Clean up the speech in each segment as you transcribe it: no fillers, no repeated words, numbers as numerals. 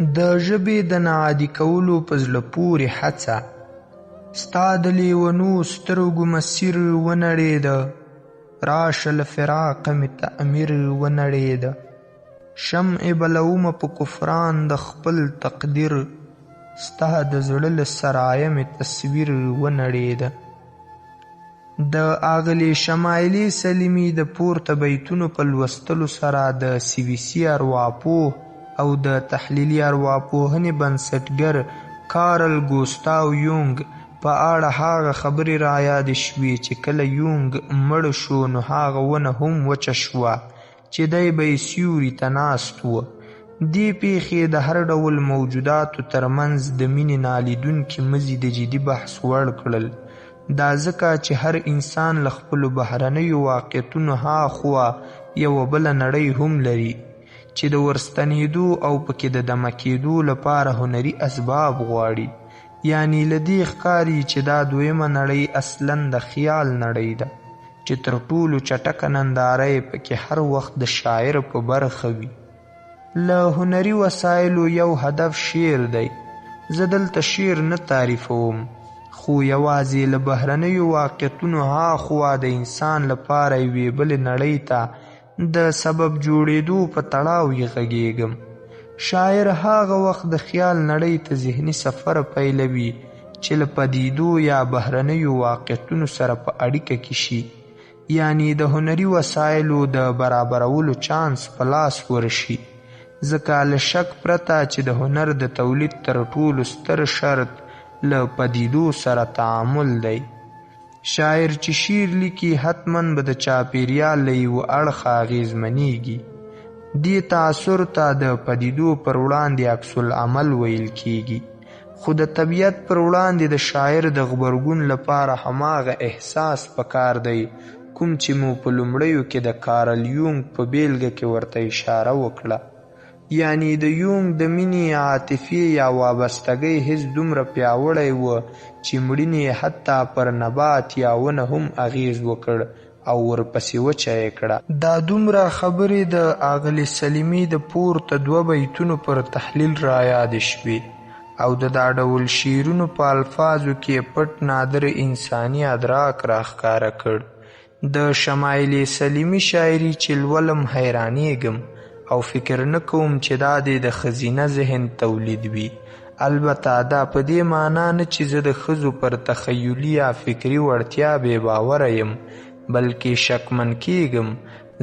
د ژبې د ناعادي کولو په زړه پورې هڅه. ستا د لیونو سترګو مسیر ونړېده، راشه له فراقه مې تعمیر ونړېده. شمع بلومه په کفران د خپل تقدیر، ستا د زړه له سرایه مې تصویر ونړېده. د آغلې شمایلې سلیمي د پورته بیتونو په لوستلو سره د CVC ارواپوه او د تحلیلي ارواپوهنې بنسټګر کارل ګوستاو یونګ په اړه هغه خبرې رایادې شوې چې کله یونګ مړ شو نو هغه ونه هم وچه شوه چې دی به یې سیوري ته ناست و. دې پیښې د هر ډول موجوداتو ترمنځ د مینې نالیدونکي مزي د جدي بحث وړ کړل. دا ځکه چې هر انسان له خپلو بهرنیو واقعیتونو هاخوا یوه بله نړۍ هم لري چې د ورستنېدو او پکې د دمه کېدو لپاره هنري اسباب غواړي. یعنی له دې ښکاري چې دا دویمه نړۍ اصلاً د خیال نړۍ ده چې تر ټولو چټکه ننداره یې پکې هر وخت د شاعر په برخه وي. له هنري وسایلو یو هدف شعر دی. زه دلته شعر نه تعریفوم، خو یوازې له بهرنیو واقعیتونو هاخوا د انسان لپاره یوې بلې نړۍ ته د سبب جوړېدو په تړاو یې غږېږم. شاعر هغه وخت د خیال نړۍ ته ذهني سفر پیلوي چې له پدیدو یا بهرنیو واقعیتونو سره په اړیکه کې شي، یعنی د هنري وسایلو د برابرولو چانس په لاس ورشي. ځکه له شک پرته چې د هنر د تولید تر ټولو ستر شرط له پدیدو سره تعامل دی. شاعر چې شعر لیکي حتما به د چاپیریال له یوه اړخه اغېزمنېږي. دې تاثر ته د پدیدو پر وړاندې عکس العمل ویل کیږي، خو د طبیعت پر وړاندې د شاعر د غبرګون لپاره هماغه احساس پکار دی کوم چې مو په لومړیو کې د کارل یونګ په بیلګه کې ورته اشاره وکړه. یعنی د یونګ د مینې عاطفې یا وابستګۍ حس دومره پیاوړی و چې مړینې حتی پر نبات یا ونه هم اغیز وکړ او ورپسې وچه یې کړه. دا دومره خبرې د آغلې سلیمي د پورته 2 بیتونو پر تحلیل رایادې شوې او د دا ډول شعرونو په الفاظو کې پټ نادر انساني ادراک راښکاره کړ. د شمایلې سلیمي شاعري چې لولم حیرانېږم او فکر نه کوم چې دا د ښځینه ذهن تولید وي. البته دا په دې معنا نه چې زه د ښځو پر تخیلي یا فکري وړتیا بې باوره یم، بلکې شکمن کیږم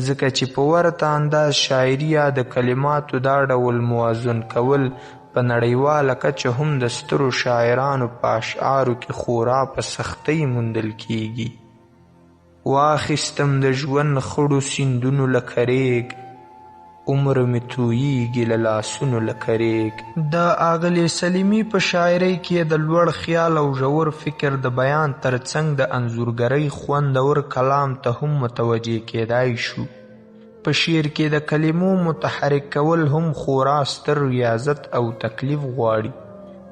ځکه چې په ورته انداز شاعري یا د کلماتو دا ډول موازن کول په نړیواله کچه هم د سترو شاعرانو په اشعارو کې خورا په سختۍ موندل کیږي. واخیستم د ژوند خړو سیندونو لکه ریګ، عمر می توییږي له لاسونو لکه ریګ. د آغلې سلیمي په شاعرۍ کې د لوړ خیال او ژور فکر د بیان ترڅنګ د انځورګرۍ خوندور کلام ته هم متوجه کیدای شو. په شعر کې د کلمو متحرک کول هم خورا ستر ریاضت او تکلیف غواړي،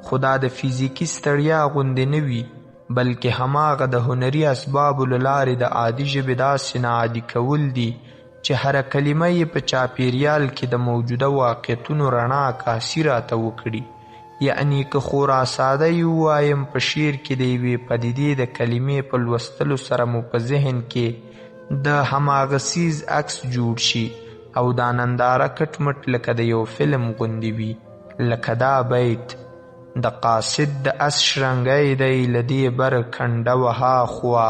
خو دا د فزیکي ستړیا غوندې نه وي، بلکې هماغه د هنري اسبابو له لارې د عادي ژبې داسې ناعادي کول دي چې هره کلمه یې په چاپیریال کې د موجوده واقعیتونو رڼا عکاسي راته وکړي. یعنی که خورا ساده یې ووایم، په شعر کې د یوې پدیدې د کلمې په لوستلو سره مو په ذهن کې د هماغه څیز عکس جوړ شي او دا ننداره کټ مټ لکه د یو فلم غوندې وي. لکه دا بیت: د قاصد د اس شرنګی دی له دې بر کنډه وهاخوا،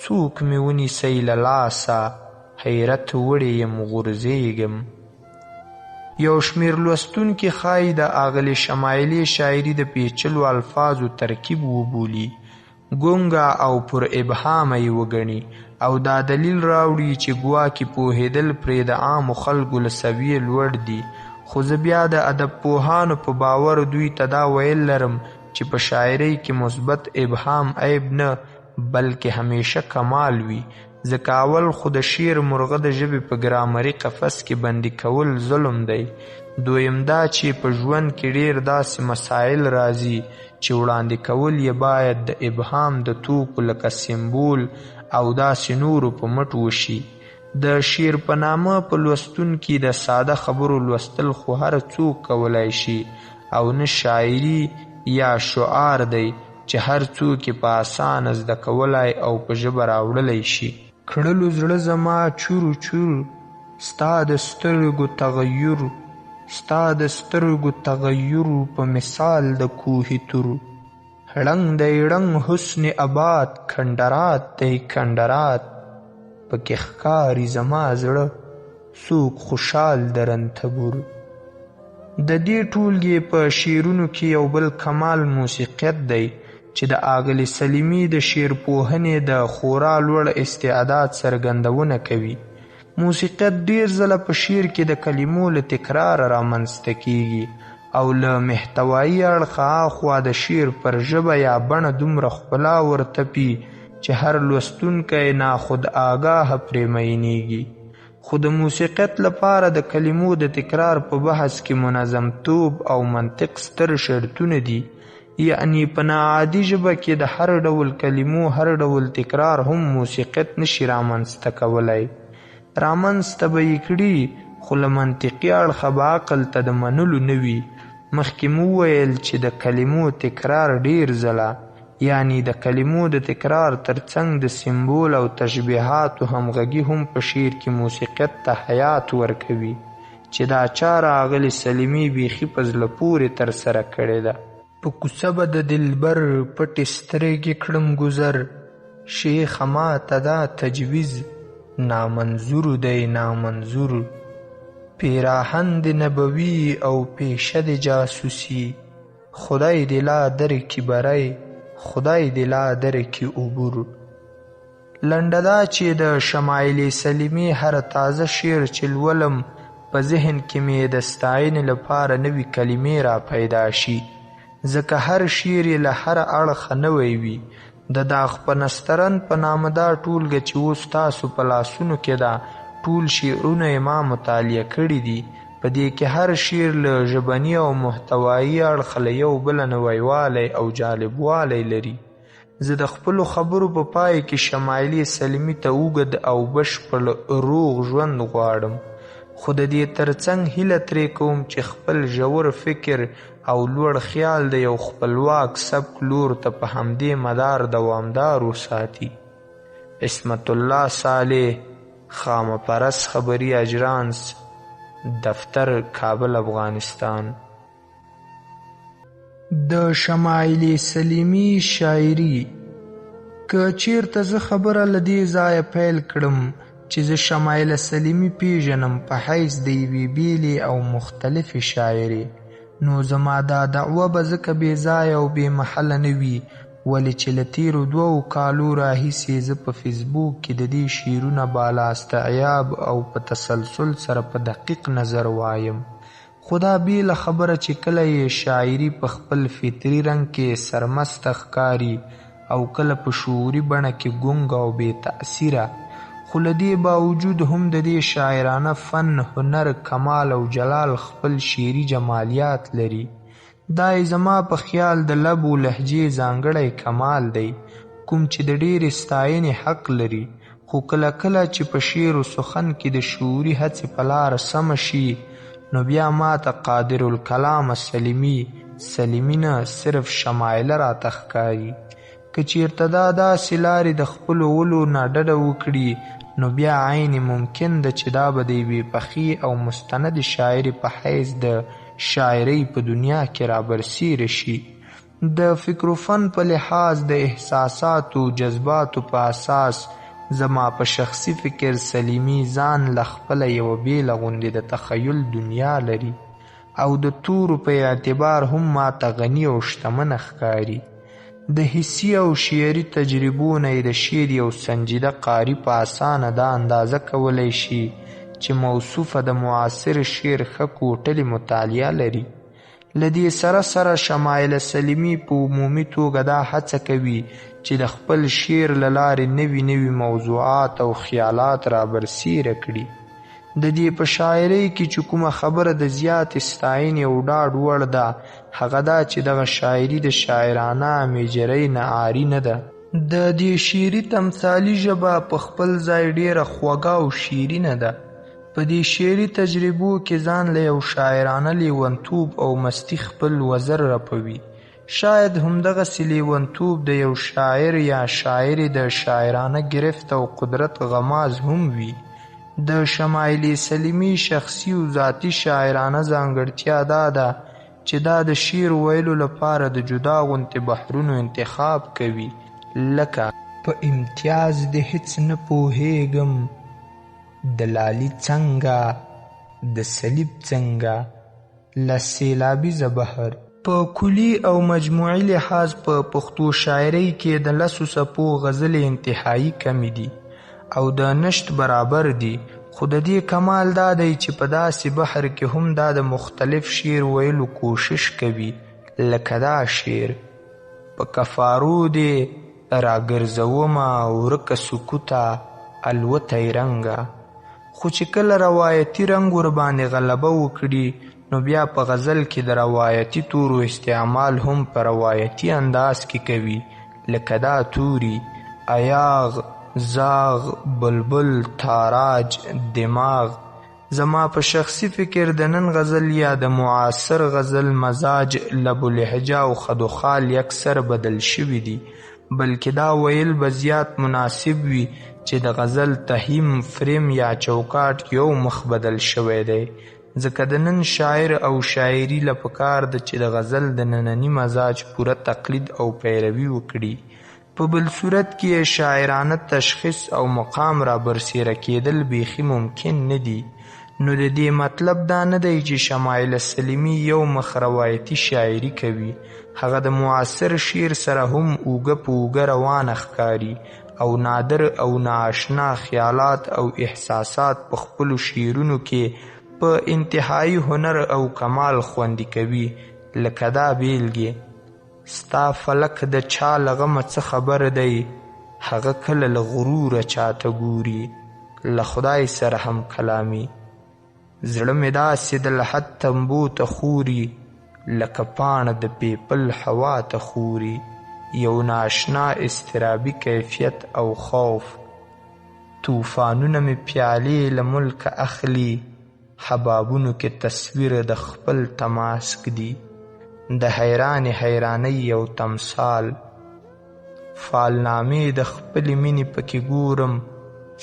څوک مې ونیسئ له لاسه حیرت وړی یم غورځېږم. یو شمېر لوستونکي ښایي د آغلې شمایلې شاعري د پیچلو الفاظو ترکیب وبولي، ګونګه او پر ابهامه یې وګڼي او دا دلیل راوړي چې ګواکې پوهېدل پرې د عامو خلکو له سویې لوړ دي. خو زه بیا د ادب پوهانو په باور دوی ته دا ویل لرم چې په شاعرۍ کې مثبت ابهام عیب نه بلکې همیشه کمال وي، ځکه اول خو د شعر مرغه د ژبې په ګرامري قفس کې بندي کول ظلم دی. دویم دا چې په ژوند کې ډېر داسې مسایل راځي چې وړاندې کول یې باید د ابهام د توکو لکه سمبول او داسې نورو په مټ وشي. د شعر په نامه په لوستونکي د ساده خبرو لوستل خو هر څوک کولی شي او نه شاعري یا شعار دی چې هر څوک یې په اسانه زده کولی او په ژبه راوړلی شي. کړلو زړه زما چورو چور، ستا د سترګو تغیر، ستا د سترګو تغیر په مثال د کوهي تور. ړنګ دی ړنګ حسن آباد، کندرات دی کندرات، پکې ښکاري زما زړه څوک خوشحال د رنتبور. د دې ټولګې په شعرونو کې یو بل کمال موسیقیت دی چې د آغلي سلیمي د شعر پوهنې د خورا لوړ استعداد څرګندونه کوي. موسیقیت ډیر ځله په شعر کې د کلمو له تکرار رامنځته کیږي او له محتوایي اړخه اخوا د شعر پر ژبه یا بڼه دومره ښکلا ورتپي چې هر لوستونکی ناخود آګاه پرې مینیږي. خو د موسیقیت لپاره د کلمو د تکرار په بحث کې منظمتوب او منطق ستر شرطونه دي. یعنی په ناعادي ژبه کې د هر ډول کلمو هر ډول تکرار هم موسیقیت نشي رامنځته کولی. رامنځته به یې کړي خو له منطقي اړخه به عقل ته د منلو نه وي. مخکې مو وویل چې د کلمو تکرار ډیر ځله یعنی د کلمو د تکرار ترڅنګ د سمبول او تشبیهاتو همغږي هم په شعر کې موسیقیت ته حیات ورکوي چې دا چاره آغلي سلیمي بیخي په زړه پورې ترسره کړې ده. په کوڅه به د دلبر پټې سترګې کړم ګذر، شیخه ماته دا تجویز نامنظور دی نامنظور. پیراهن د نبوي او پیشه د جاسوسي، خدای دې لا درکي بری، خدای دې لا درکي عبور. لنډه دا چې د شمایل سلیمي هر تازه شعر چې لولم په ذهن کې مې د ستاینې لپاره نوي کلمې را پیدا شي، ځکه هر شعر یې له هر اړخه نوی وي. د داغ په نسترن په نامه دا ټولګه چې اوس تاسو په لاسونو کې ده، ټول شعرونه یې ما مطالعه کړي دي. په دې کې هر شعر له ژبني او محتوایي اړخه له یو بله نویوالی او جالبوالی لري. زه د خپلو خبرو په پای کې شمایلي سلیمي ته اوږد او بشپړ روغ ژوند غواړم، خو د دې ترڅنګ هیله ترې کوم چې خپل ژور فکر او لوړ خیال د یو خپلواک سبک لور ته په همدې مدار دوامدار وساتي. عصمت الله صالح، خامه پرست خبري اجرانس، دفتر، کابل، افغانستان. د شمایل سلیمي شاعري که چیرته زه خبره له دې ځایه پیل کړم چې زه شمایل سلیمي پیژنم په حیث د یوې بیلې او مختلفې شاعري، نو زما دا دعوه به ځکه بې ځایه او بې محله نه وي، ولې چې له تیرو 2 کالو راهیسې زه په فیسبوک کې د دې شعرونه بالا استعیاب او په تسلسل سره په دقیق نظر وایم. خو دا بیله خبره چې کله یې شاعري په خپل فطري رنګ کې سرمسته ښکاري او کله په شعوري بڼه کې ګونګ او بې تأثیره، خو له دې باوجود هم د دې شاعرانه فن، هنر، کمال او جلال خپل شعري جمالیات لري. دا زما په خیال د لب و لهجې ځانګړی کمال دی کوم چې د ډېرې ستاینې حق لري. خو کله کله چې په شعر و سخن کې د شعوري هڅې په لاره سمه شي، نو بیا ماته قادر الکلام سلیمي نه صرف شمایله راته ښکاري. که چیرته دا داسې لارې د خپلو ولو نه ډډه وکړي، نو بیا عین ممکن ده چې دا به د یوې پخې او مستند شاعرې په حیث د شاعرۍ په دنیا کې رابرسیره شي. د فکر و فن په لحاظ د احساساتو جذباتو په اساس زما په شخصي فکر سلیمي ځان له خپله یوه بیله غوندې د تخیل دنیا لري او د تورو په اعتبار هم ماته غني او شتمنه ښکاري. د حسي او شعري تجربو نه یې د شعر یو سنجیده قاري په اسانه دا اندازه کولی شي چې موصوفه د معاصر شعر ښه کوټلې مطالعه لري. له دې سره سره شمایل سلیمي په عمومي توګه دا هڅه کوي چې د خپل شعر له لارې نوي موضوعات او خیالات رابرسیره کړي. د دې په شاعرۍ کې چې کومه خبره د زیاتې ستاینې او ډاډ وړ ده، هغه دا چې دغه شاعري د شاعرانه میجرۍ نه عاري نه ده. د دې شعري تمثالي ژبه په خپل ځای ډیره خوږه او شیرینه ده. په دې شعري تجربو کې ځان له یو شاعرانه لیونتوب او مستی خپل وزر رپوي. شاید همدغسې لیونتوب د یو شاعر یا شاعرې د شاعرانه گرفت او قدرت غماز هم وي. د شمایلې سلیمي شخصي او ذاتي شاعرانه ځانګړتیا دا ده چې دا د شعر ویلو لپاره د جدا غوندې بحرونو انتخاب کوي، لکه په امتیاز د هیڅ نه پوهیږم، د لالي څنګه، د صلیب څنګه، له سیلابیزه بحر. په کلي او مجموعي لحاظ په پښتو شاعرۍ کې د 10 څپو غزلې انتهایی کمې دي او د نشت برابر دي، خو د دې کمال دا دی چې په داسې بحر کې هم دا د مختلف شعر ویلو کوشش کوي، لکه دا شعر: په کفارو دې راګرځومه ورکه سکوته الوتی رنګه. خو چې کله روایتي رنګ ورباندې غلبه وکړي نو بیا په غزل کې د روایتي تورو استعمال هم په روایتي انداز کې کوي، لکه دا توري: ایاغ، زاغ، بلبل، تاراج، دماغ. زما په شخصي فکر د نن غزل یا د معاصر غزل مزاج، لب و لهجه او خد و خال یکسر بدل شوي دي، بلکې دا ویل به زیات مناسب وي چې د غزل تهیم، فریم یا چوکاټ یو مخ بدل شوی دی، ځکه د نن شاعر او شاعري له پکار ده چې د غزل د ننني مزاج پوره تقلید او پیروي وکړي. په بل صورت کې شاعرانه تشخیص او مقام را برسیره کېدل بیخي ممکن نه دي. نو د دې مطلب دا نه دی چې شمایل سلیمي یو مخ روایتي شاعري کوي، هغه د معاصر شعر سره هم اوږه په اوږه روانه ښکاري او نادر او نااشنا خیالات او احساسات په خپلو شعرونو کې په انتهایی هنر او کمال خوندي کوي، لکه دا بیلګې: ستا فلک د چا له غمه څه خبر دی، هغه کله له غروره چاته ګوري، له خدای سره هم کلامي. زړه مې داسې د لحد تنبو ته خوري، لکه پاڼه د پیپل هوا ته خوري. یو ناشنا اضطرابي کیفیت او خوف. طوفانونه مې پیالې له ملکه اخلي، حبابونو کې تصویر د خپل تماسک دی، د حیرانې حیرانۍ یو تمثال. فالنامې د خپلې مینې پکې ګورم،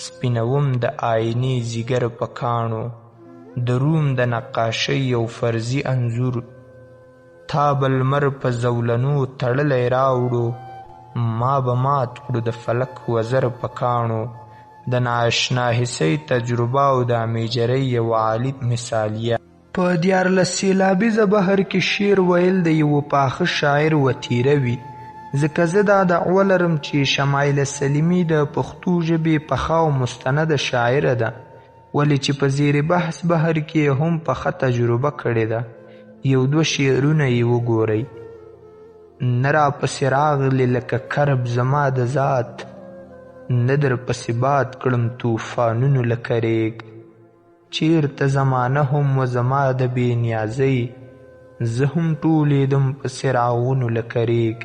سپینوم د آینې زیګر په کاڼو، د روم د نقاشۍ یو فرضي انځور. تا به لمر په زولنو تړلی راوړو، ما به مات کړو د فلک وزر په کاڼو. د نااشنا حسۍ تجربه او د امیجرۍ یو عالی مثالیه. په 14 سیلابیزه بحر کې شعر ویل د یو پاخه شاعر وتیره وي، ځکه زه دا دعوه لرم چې شمایل سلیمي د پښتو ژبې پخه او مستنده شاعره ده، ولې چې په زیر بحث بحر کې هم پخه تجربه کړې ده. یو 2 شعرونه یې وګورئ: نه راپسې راغلې لکه کرب زما د ذات، نه در پسې باد کړم طوفانونو لکه ریګ. چیرته زمانه هم و زما د بې نیازۍ، زه هم ټولېدم په څراغونو لکه ریګ.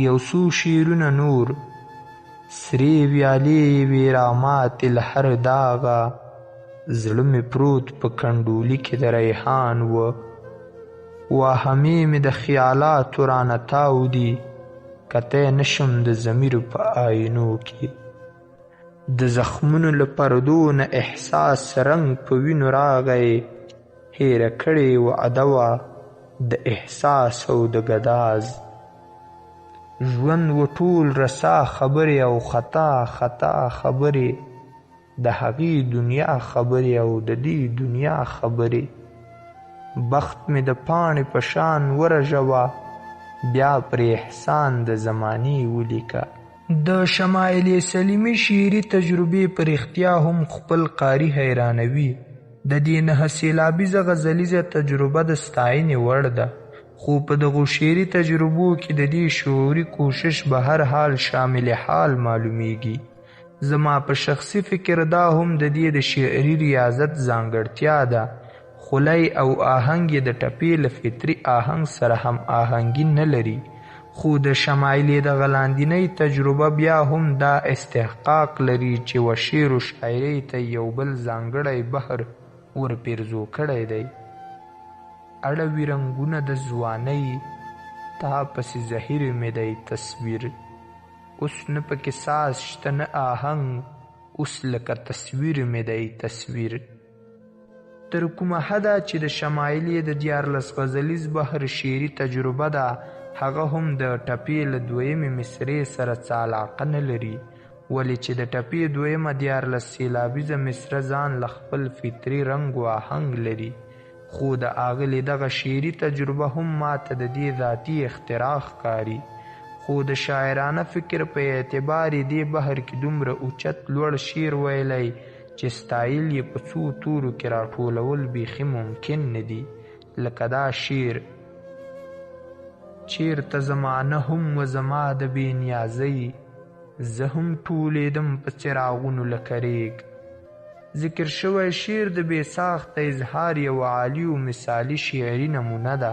یو څو شعرونه نور: سرې ویالې وې راماتې له هر داغه، زړه مې پروت په کنډولي کې د ریحان و. واهمې مې د خیالاتو رانه تاودي، کتی نشم د ضمیر په آینو کې. د زخمونو له پردو نه احساس رنګ په وینو راغی، هیره کړې وعده وه د احساس او د ګداز. ژوند و ټول رسا خبرې او خطا خطا خبرې، د هغې دنیا خبرې او د دې دنیا خبرې. بخت مې د پاڼې په شان ورژوه، بیا پر احسان د زمانې ولیکه. د شمایل سلیمي شعري تجربې پر اختیا هم خپل قاري حیرانوي. د دې 9 سیلابیزه غزلیزه تجربه د ستاینې وړ ده، خو په دغو شعري تجربو کې د دې شعوري کوشش به هر حال شامل حال معلومیږي. زما په شخصي فکر دا هم د دې د شعري ریاضت ځانګړتیا ده. خلی او آهنګ یې د ټپې له فطري آهنګ سره هم آهنګي نه لري، خو د شمایلې د غلاندینۍ تجربه بیا هم دا استحقاق لري چې و شعر و شاعرۍ ته یو بل ځانګړی بحر ورپېرزو کړی دی. اړوي رنګونه د ځوانۍ تا پسې زهیر مې دی تصویر، اوس نه پکې ساز شته نه آهنګ، اوس لکه تصویر مې دی تصویر. تر کومه حده چې د شمایلې د 14 غزلیز بحر شعري تجربه ده، هغه هم د ټپې له دویمې مصرې سره څه علاقه نه لري، ولې چې د ټپې دویمه 14 سېلابیزه مصره ځان له خپل فطري رنګ و آهنګ لري. خو د اغلې دغه شعري تجربه هم ماته د دې ذاتي اختراع ښکاري. خو د شاعرانه فکر په اعتبار دې بحر کې دومره اوچت لوړ شعر ویلی چې ستایل یې په څو تورو کې راټولول بیخي ممکن نه دي. لکه دا شعر: چیرته زمانه هم و زما د بې نیازۍ، زه هم ټولېدم په څراغونو لکه ریګ. ذکر شوی شعر د بې ساخته اظهار یو عالي و مثالي شعري نمونه ده.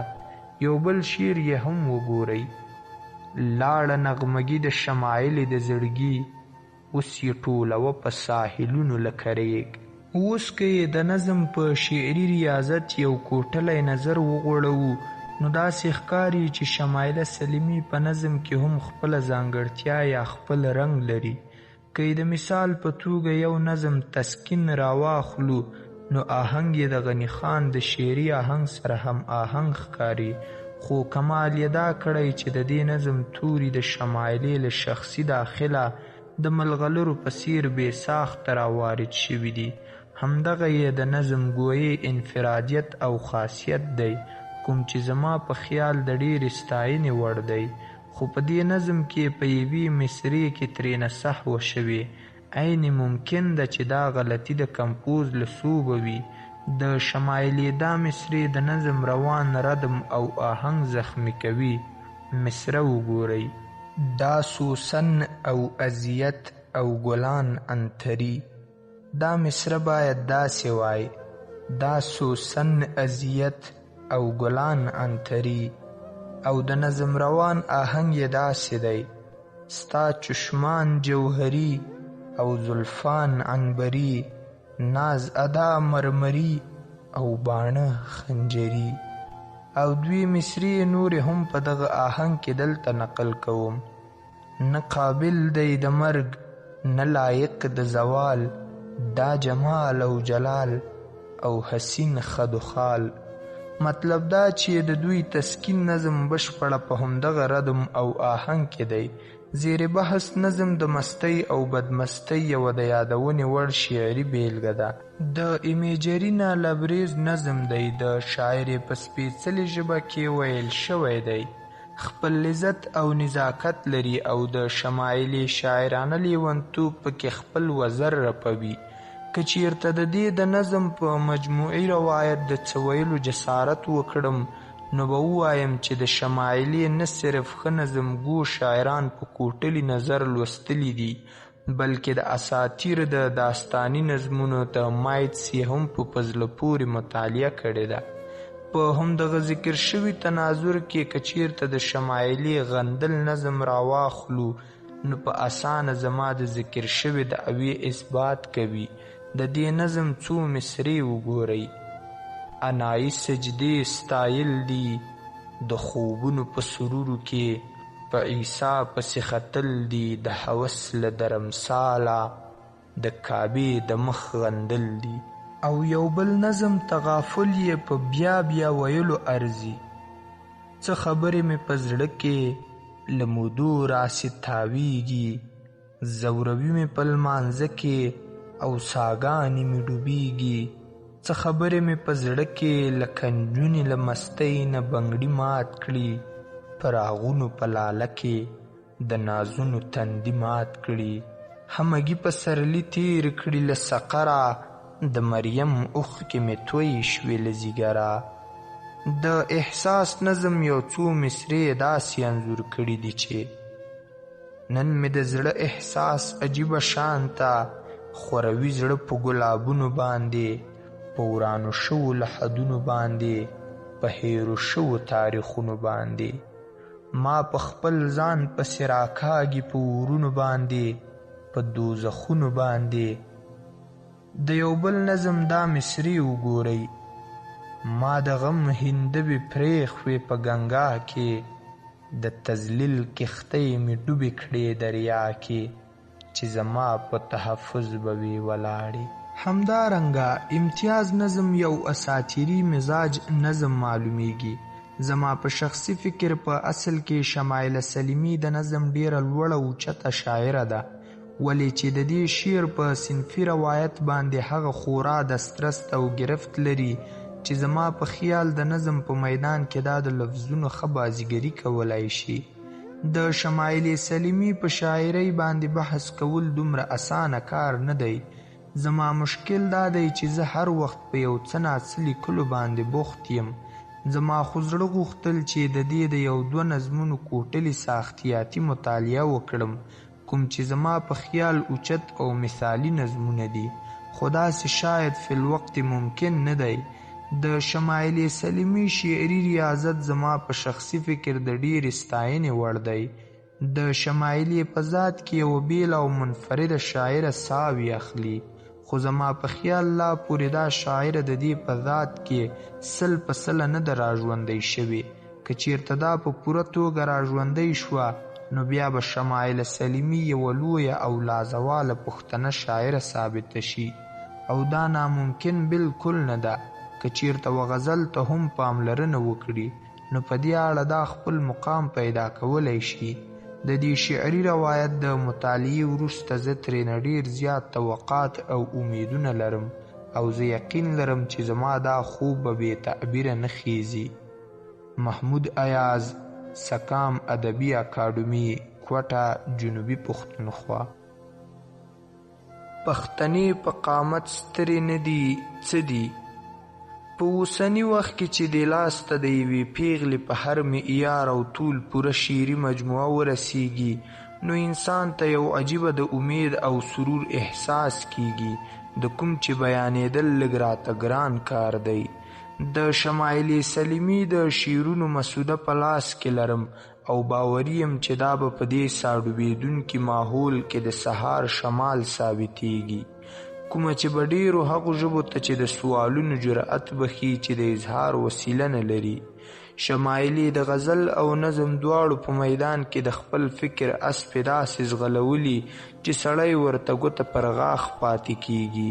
یو بل شعر یې هم وګورئ: لاړه نغمګي د شمایلې د زړګي، اوس یې ټولوه په ساحلونو لکه ریګ. اوس که یې د نظم په شعري ریاضت یو کوټلی نظر وغوړوو، نو داسې ښکاري چې شمایله سلیمي په نظم کې هم خپله ځانګړتیا یا خپل رنګ لري. که یې د مثال په توګه یو نظم تسکین راواخلو، نو آهنګ یې د غني خان د شعري آهنګ سره هم آهنګ ښکاري. خو کمال یې دا کړی چې د دې نظم توري د شمایلې له شخصي داخله د ملغلرو په څیر بې ساخته راوارد شوي دي. همدغه یې د نظم ګویې انفرادیت او خاصیت دی، کوم چې زما په خیال د ډېرې ستاینې وړ دی. خو په دې نظم کې په یوې مصرې کې ترېنه سهو شوې. عین ممکن ده چې دا غلطي د کمپوز له سوبه وي. د شمایلې دا مصرې د نظم روان ردم او آهنګ زخمی کوي. مصره وګورئ: دا سوسن او اذیت او ګلان انتري. دا مصره باید داسې وای: دا سوسن اذیت او ګلان انتري. او د نظم روان آهنګ یې داسې دی: ستا چشمان جوهري او زلفان عنبري، ناز ادا مرمري او باڼه خنجري. او دوی مصرې نورې هم په دغه آهنګ کې دلته نقل کوم: نه قابل دی د مرګ نه لایق د زوال، دا جمال او جلال او حسین خد و خال. مطلب دا چې د دوی تسکین نظم بشپړه په همدغه ردم او آهنګ کې دی. زیر بحث نظم د مستی او بدمستی یوه د یادونې وړ شعري بیلګه ده. د ایمیجري نه لبریز نظم دی. د شاعر په سپیڅلې ژبه کې ویل شوی دی. خپل لذت او نزاکت لري او د شمایلې شاعرانه لیونتوب پکې خپل وزر رپوي. که چیرته د دې د نظم په مجموعي روایت د څه ویلو جسارت وکړم، نو به ووایم چې د شمایلې نه صرف ښه نظم ګو شاعران په کوټلي نظر لوستلی دي، بلکې د اساطیر د داستاني نظمونو د مایتس یې هم په زړه پورې مطالعه کړې ده. په همدغه ذکر شوي تناظر کې که چیرته د شمایلې غندل نظم راواخلو، نو په اسانه زما د ذکر شوي دعوې اثبات کوي. د دې نظم څو مصرې وګورئ: انایي سجدې ستایل دي، د خوبونو په سرورو کې په عیسی پسې ختل دي، د هوس له درمساله د کعبې د مخ غندل دي. او یو بل نظم تغافل یې په بیا بیا ویلو ارزي: څه خبرې مې په زړه کې له مودو راسې تاویږي، زوروي مې په لمانځه کې او ساګانې مې ډوبیږي. څه خبرې مې په زړه کې لکه نجونې له مستۍ نه بنګړي مات کړي، په راغونو په لاله کې د نازونو تندي مات کړي. همګي په سرلي تیر کړي له سقره، د مریم اوښکې مې تویې شوې له ځیګره. د احساس نظم یو څو مصرې داسې انځور کړي دي چې نن مې د زړه احساس عجیبه شانته خوروي زړه په ګلابونو باندې، په ورانو شوو لحدونو باندې، په هیرو شوو تاریخونو باندې. ما په خپل ځان پسې راکاږي په ورونو باندې په دوزخونو باندې د یو بل نظم دا مصري وګورئ ما د غم هندبې پرېښوې په ګنګا کې د تزلیل کښتۍ مې ډوبې کړې دریا کې چې زما په تحفظ به وي ولاړې. همدارنګه امتیاز نظم یو اساطیري مزاج نظم معلومیږي. زما په شخصي فکر په اصل کې شمایله سلیمي د نظم ډیره لوړه اوچته شاعره ده، ولې چې د دې شعر په صنفي روایت باندې هغه خورا دسترست او گرفت لري چې زما په خیال د نظم په میدان کې دا د لفظونو ښه بازیګري کولای شي. د شمایلې سلیمي په شاعرۍ باندې بحث کول دومره اسانه کار نه دی. زما مشکل دا دی چې زه هر وخت په یو څه ناڅه لیکلو باندې بوخت یم. زما خو زړه غوښتل چې د دې د یو دوه نظمونو کوټلې ساختیاتي مطالعه وکړم، کوم چې زما په خیال اوچت او مثالي نظمونه دي، خو داسې شاید فی الوقت ممکن نه دی. د شمایلې سلیمي شعري ریاضت زما په شخصي فکر د ډېرې ستاینې وړ دی. د شمایلې په ذات کې یوه بیله او منفرده شاعره ساوي اخلي، خو زما په خیال لا پورې دا شاعره د دې په ذات کې 100% نه ده راژوندی شوې. که چیرته دا په پوره توګه راژوندی شوه نو بیا به شمایله سلیمي یوه لویه او لازواله پښتنه شاعره ثابته شي، او دا ناممکن بالکل نه ده. که چیرته و غزل ته هم پاملرنه وکړي نو په دې اړه دا خپل مقام پیدا کولی شي. د دې شعري روایت د مطالعې وروسته زه ترېنه ډېر زیات توقعات او امیدونه لرم، او زه یقین لرم چې زما دا خوب به بې تعبیره نه خیزي. محمود ایاز، سکام ادبي اکاډمي، کوټه، جنوبي پښتونخوا. پښتنې په قامت سترې نه دي څه دي؟ په اوسني وخت کې چې د لاسته د یوې پیغلې په هر معیار او طول پوره شعري مجموعه ورسیږي نو انسان ته یو عجیبه د امید او سرور احساس کیږي، د کوم چې بیانېدل لږ راته ګران کار دی. د شمایلې سلیمي د شعرونو مسوده په لاس کې لرم او باوري یم چې دا به په دې ساډوبېدونکي ماحول کې د سهار شمال ثابتیږي، کومه چې به ډېرو هغو ژبو ته چې د سوالونو جرأت بخي چې د اظهار وسیله نه لري. شمایلې د غزل او نظم دواړو په میدان کې د خپل فکر اسپې داسې ځغلولي چې سړی ورته ګوته پر غاښ پاتې کیږي.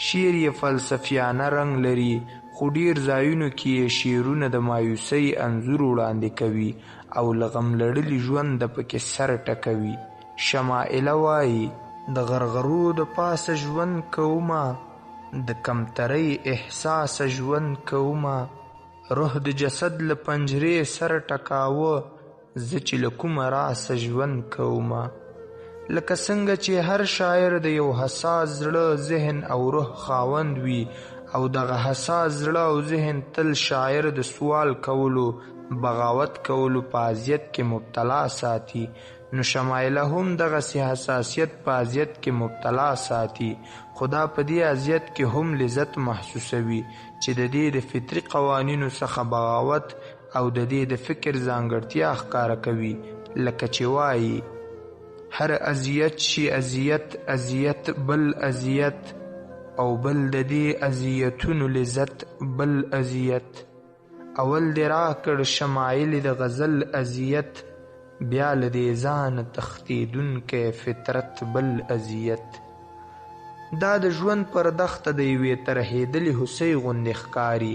شعر یې فلسفیانه رنګ لري، خو ډېر ځایونو کې یې شعرونه د مایوسۍ انځور وړاندې کوي او له غم لړلي ژونده پکې سر ټکوي. شمایله وایي د غرغرو د پاسه ژوند کومه، د کمترۍ احساس ژوند کومه، روح د جسد له پنجرې سر ټکاوه، زه چې له کومه راسه ژوند کومه. لکه څنګه چې هر شاعر د یو حساس زړه، ذهن او روح خاوند وي، او دغه حساس زړه او ذهن تل شاعر د سوال کولو، بغاوت کولو په اذیت کې مبتلا ساتي، نو شمایله هم دغسې حساسیت په اذیت کې مبتلا ساتي، خو دا په دې اذیت کې هم لذت محسوسوي چې د دې د فطري قوانینو څخه بغاوت او د دې د فکر ځانګړتیا ښکاره کوي. لکه چې وایي هر اذیت شي اذیت، اذیت بل اذیت، او بل د دې اذیتونو لذت بل اذیت. اول دې راکړ شمایلې د غزل اذیت، بیا له دې ځانه تښتېدونکی فطرت بل اذیت. دا د ژوند پر دښته د یوې ترهېدلې هوسۍ غوندې ښکاري،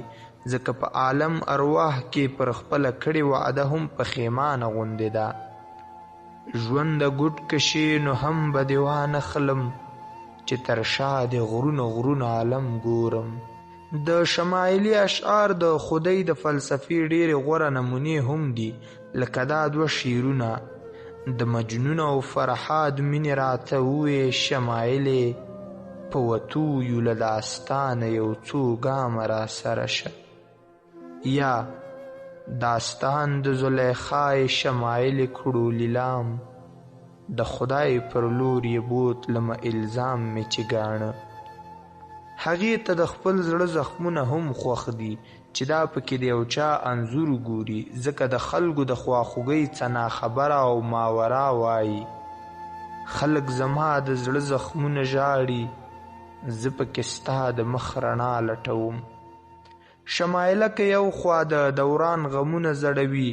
ځکه په عالم ارواح کې پر خپله کړې وعده هم پښیمانه غوندې ده. ژونده ګوټ کشې نو هم به دې وانخلم، چې تر شا د غرونو غرونو عالم ګورم. د شمایلې اشعار د خدای د فلسفې ډېرې غوره نمونې هم دي، لکه دا دوه شعرونه: د مجنون او فرهاد مینې راته ووې شمایلې، په وتو یو له داستانه یو څو ګامه را سره شه. یا داستان د زلیخای شمایلې کړو لیلام، د خدای پر لور یې بوتلمه الزام مې چې ګاڼه. هغې ته د خپل زړه زخمونه هم خوښ دي چې دا پکې د یو چا انځور ګوري، ځکه د خلکو د خواخوږۍ څه ناخبره او ماورا وایي. خلک زما د زړه زخمونه ژاړي، زه پکې ستا د مخ رڼا لټوم. شمایله که یو خوا د دوران غمونه زړوي،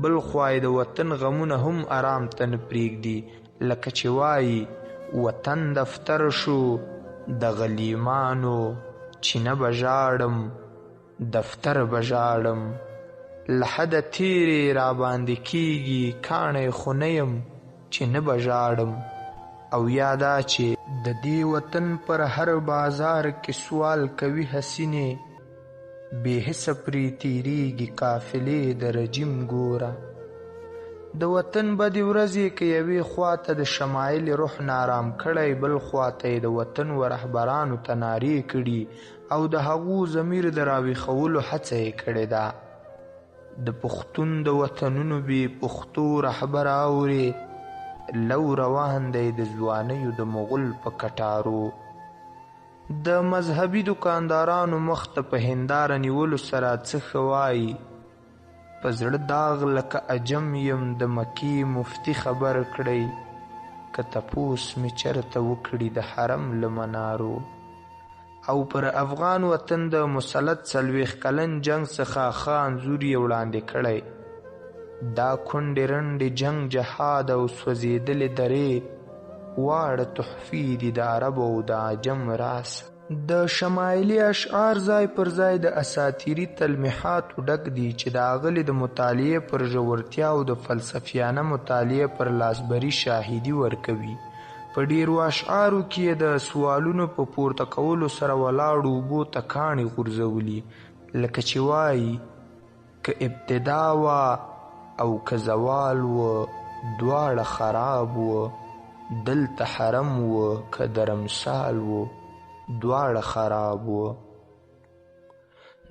بل خوا یې د وطن غمونه هم آرام ته نه پرېږدي. لکه چې وایي وطن دفتر شو د غلیمانو، چې نه به ژاړم دفتر به ژاړم. له حده تېرې راباندې کېږي، کاڼی خو نه یم چې نه به ژاړم. او یا دا چې د دې وطن پر هر بازار کې سوال کوي حسینې، بې حسه پرې تېرېږي قافلې د رجیم ګوره. د وطن بدې ورځې که یوې خوا ته د شمایل روح نارام کړی، بل خوا ته یې د وطن و رهبرانو ته نارې کړي او د هغو ضمیر د راویښولو هڅه یې کړې ده. د پښتون د وطنونو بې پښتو رهبر اورې، لو روان دی د ځوانیو د مغل په کټارو. د مذهبي دکاندارانو مخ ته په هنداره نیولو سره څه ښه وایي. په زړه داغ لکه عجم یم د مکې مفتي خبر کړی، که تپوس مې چرته وکړي د حرم له منارو. او پر افغان وطن د مسلط 40 کلن جنگ څخه ښه انځور یې وړاندې کړی. دا کونډې رنډې جنگ جهاد او سوځېدلې درې، واړه تحفې دي د عرب او د عجم راس. د شمایلي اشعار ځای پر ځای د اساطیري تلمیحاتو ډک دي چې د اغلې د مطالعې پر ژورتیا او د فلسفیانه مطالعې پر لاسبري شاهدي ورکوي. په ډیرو اشعارو کې د سوالونو په پورته کولو سره ولاړو اوبو ته کاڼي غورځولي، لکه چې وایي که ابتدا وه او که زوال و، دواړه خراب و. دلته حرم و که درمسال و، دواړه خراب و.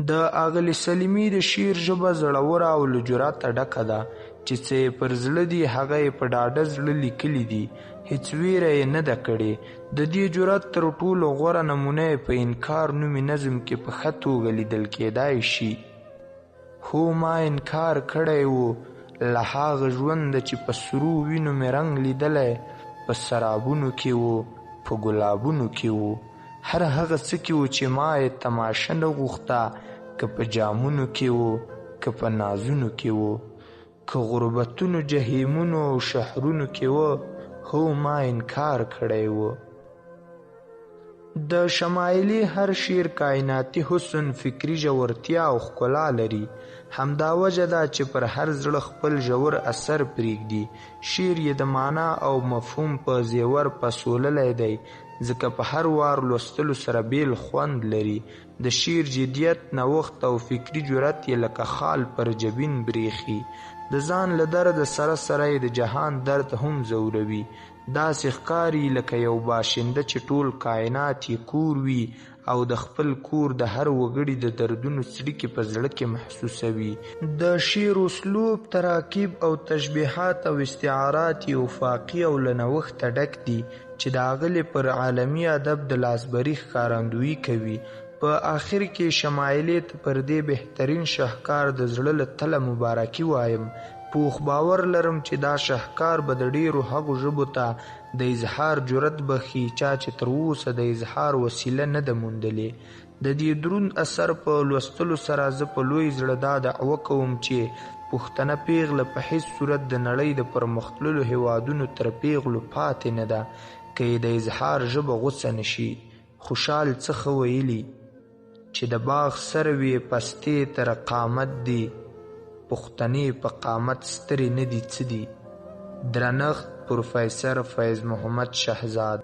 د اغلې سلیمي د شعر ژبه زړوره او له جرأته ډکه ده، چې څه یې پر زړه دي هغه یې په ډاډه زړه لیکلي دي، هیڅ ویره یې نه ده کړې. د دې جرأت تر ټولو غوره نمونه یې په انکار نومي نظم کې په ښه توګه لیدل کېدای شي. هو ما انکار کړی و له هغه ژونده چې په سرو وینو مې رنګ لیدلی، په سرابونو کې و په ګلابونو کې و، هر هغه څه کې و چې ما یې تماشه نه غوښته، که په جامونو کې و که په نازونو کې و، که غربتونو جهیمونو او شهرونو کې و، هو ما انکار کړی و. د شمایلي هر شعر کائناتي حسن، فکري ژورتیا او ښکلا لري. همدا وجه ده چې پر هر زړه خپل ژور اثر پرېږدي. شعر یې د معنا او مفهوم په زیور پسوللی دی، ځکه په هر وار لوستلو سره بیل خوند لري. د شعر جدیت، نوښت او فکري جرأت یې لکه خال پر جبین بریښي. د ځان له درد سره سره یې د جهان درد هم ځوروي. داسې ښکاري لکه یو باشنده چې ټول کائنات یې کور وي او د خپل کور د هر وګړي د دردونو څړیکې په زړه کې محسوسوي. د شعر اسلوب، تراکیب او تشبیهات او استعارات یې افاقي او له نوښته ډک دي چې د هغلې پر عالمي ادب د لاسبري ښکارندویي کوي. په آخر کې شمایلې ته پر دې بهترین شاهکار د زړه له تله مبارکي وایم. پوخ باور لرم چې دا شاهکار به د ډیرو هغو ژبو ته د اظهار جرأت بخي چا چې تر اوسه د اظهار وسیله نه ده موندلې. د دې دروند اثر په لوستلو سره زه په لوی زړه دا دعوه کوم چې پښتنه پیغله په هیڅ صورت د نړۍ د پرمختللو هیوادونو تر پیغلو پاتې نه ده که یې د اظهار ژبه غوڅه نشي. خوشحال څخه ویلي چې د باغ سروې پستې تر قامت دی، پښتنې په قامت سترې نه دي څه دي. درنښت پروفیسر فیض محمد شهزاد.